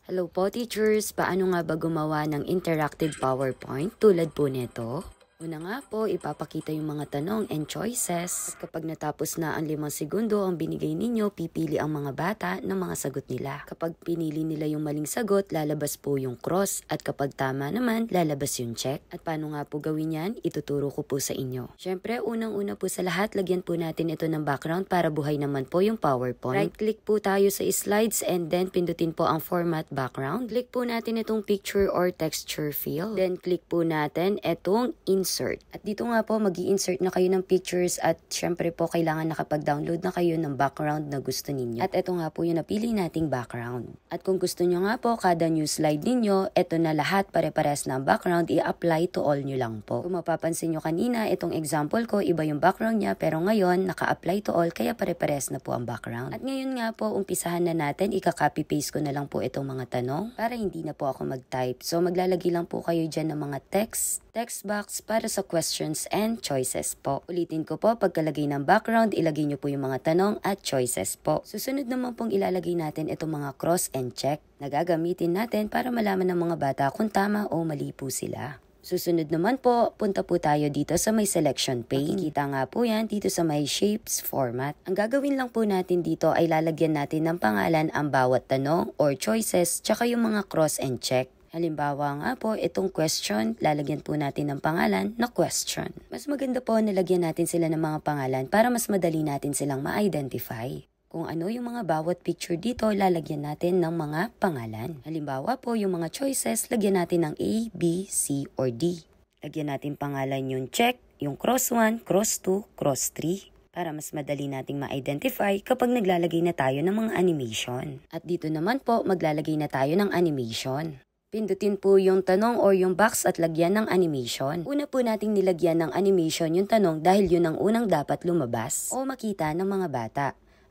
Hello po teachers, paano nga ba gumawa ng interactive PowerPoint tulad po nito? Una nga po, ipapakita yung mga tanong and choices. At kapag natapos na ang 5 segundo ang binigay ninyo, pipili ang mga bata ng mga sagot nila. Kapag pinili nila yung maling sagot, lalabas po yung cross. At kapag tama naman, lalabas yung check. At paano nga po gawin yan? Ituturo ko po sa inyo. Syempre, unang-una po sa lahat, lagyan po natin ito ng background para buhay naman po yung PowerPoint. Right-click po tayo sa slides and then pindutin po ang format background. Click po natin itong picture or texture field. Then click po natin itong insert. At dito nga po, mag-i-insert na kayo ng pictures at syempre po kailangan nakapag-download na kayo ng background na gusto ninyo. At ito nga po yung napili nating background. At kung gusto nyo nga po, kada new slide ninyo, ito na lahat pare-pares na ang background, i-apply to all nyo lang po. Kung mapapansin nyo kanina, itong example ko, iba yung background niya, pero ngayon, naka-apply to all, kaya pare-pares na po ang background. At ngayon nga po, umpisahan na natin, ika-copy-paste ko na lang po itong mga tanong para hindi na po ako mag-type. So, maglalagay lang po kayo dyan ng mga text box para sa questions and choices po. Ulitin ko po, pagkalagay ng background, ilagay nyo po yung mga tanong at choices po. Susunod naman pong ilalagay natin itong mga cross and check na gagamitin natin para malaman ng mga bata kung tama o mali po sila. Susunod naman po, punta po tayo dito sa may selection pane. Makikita nga po yan dito sa may shapes format. Ang gagawin lang po natin dito ay lalagyan natin ng pangalan ang bawat tanong or choices tsaka yung mga cross and check. Halimbawa nga po, itong question, lalagyan po natin ng pangalan na question. Mas maganda po na lagyan natin sila ng mga pangalan para mas madali natin silang ma-identify. Kung ano yung mga bawat picture dito, lalagyan natin ng mga pangalan. Halimbawa po, yung mga choices, lagyan natin ng A, B, C, or D. Lagyan natin pangalan yung check, yung cross 1, cross 2, cross 3. Para mas madali nating ma-identify kapag naglalagay na tayo ng mga animation. At dito naman po, maglalagay na tayo ng animation. Pindutin po yung tanong or yung box at lagyan ng animation. Una po nating nilagyan ng animation yung tanong dahil yun ang unang dapat lumabas o makita ng mga bata.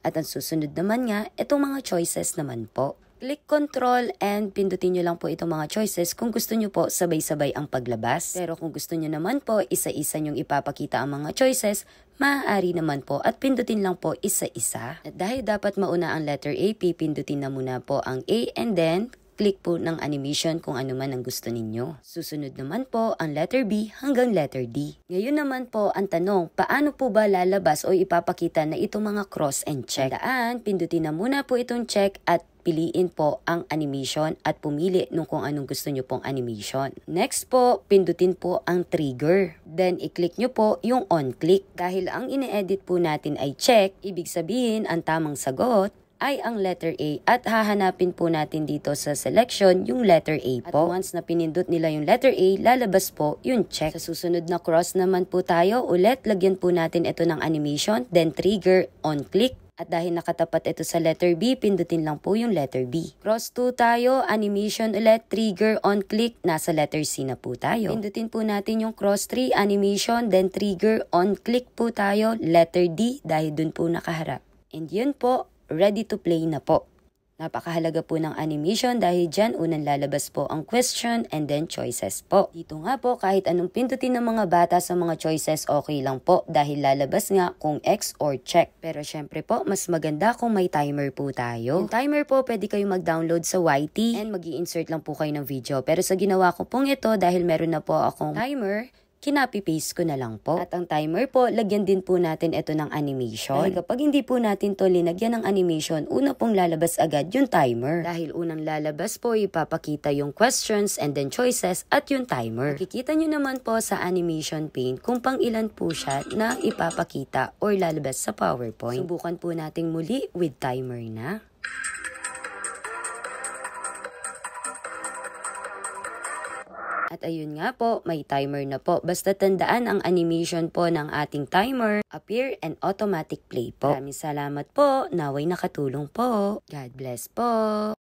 At ang susunod naman nga, itong mga choices naman po. Click control and pindutin nyo lang po itong mga choices kung gusto nyo po sabay-sabay ang paglabas. Pero kung gusto nyo naman po isa-isa nyong ipapakita ang mga choices, maaari naman po at pindutin lang po isa-isa. At dahil dapat mauna ang letter A, pipindutin na muna po ang A and then click po ng animation kung ano man ang gusto ninyo. Susunod naman po ang letter B hanggang letter D. Ngayon naman po ang tanong, paano po ba lalabas o ipapakita na itong mga cross and check? Tandaan, pindutin na muna po itong check at piliin po ang animation at pumili nung kung anong gusto nyo pong animation. Next po, pindutin po ang trigger. Then, i-click nyo po yung on-click. Dahil ang ine-edit po natin ay check, ibig sabihin ang tamang sagot ay ang letter A at hahanapin po natin dito sa selection yung letter A po. At once na pinindot nila yung letter A, lalabas po yung check. Sa susunod na cross naman po tayo, ulit lagyan po natin ito ng animation, then trigger, on click. At dahil nakatapat ito sa letter B, pindutin lang po yung letter B. Cross 2 tayo, animation ulit, trigger, on click, nasa letter C na po tayo. Pindutin po natin yung cross 3, animation, then trigger, on click po tayo, letter D dahil dun po nakaharap. And yun po, ready to play na po. Napakahalaga po ng animation dahil dyan unang lalabas po ang question and then choices po. Dito nga po kahit anong pindutin ng mga bata sa mga choices okay lang po dahil lalabas nga kung X or check. Pero syempre po mas maganda kung may timer po tayo. Yung timer po pwede kayo mag-download sa YT and mag-i-insert lang po kayo ng video. Pero sa ginawa ko pong ito dahil meron na po akong timer, kinapi-paste ko na lang po. At ang timer po, lagyan din po natin ito ng animation. Dahil kapag hindi po natin to linagyan ng animation, una pong lalabas agad yung timer. Dahil unang lalabas po, ipapakita yung questions and then choices at yung timer. Makikita nyo naman po sa animation pane kung pang ilan po siya na ipapakita or lalabas sa PowerPoint. Subukan po nating muli with timer na. At ayun nga po, may timer na po. Basta tandaan ang animation po ng ating timer, appear and automatic play po. Maraming salamat po. Naway nakatulong po. God bless po.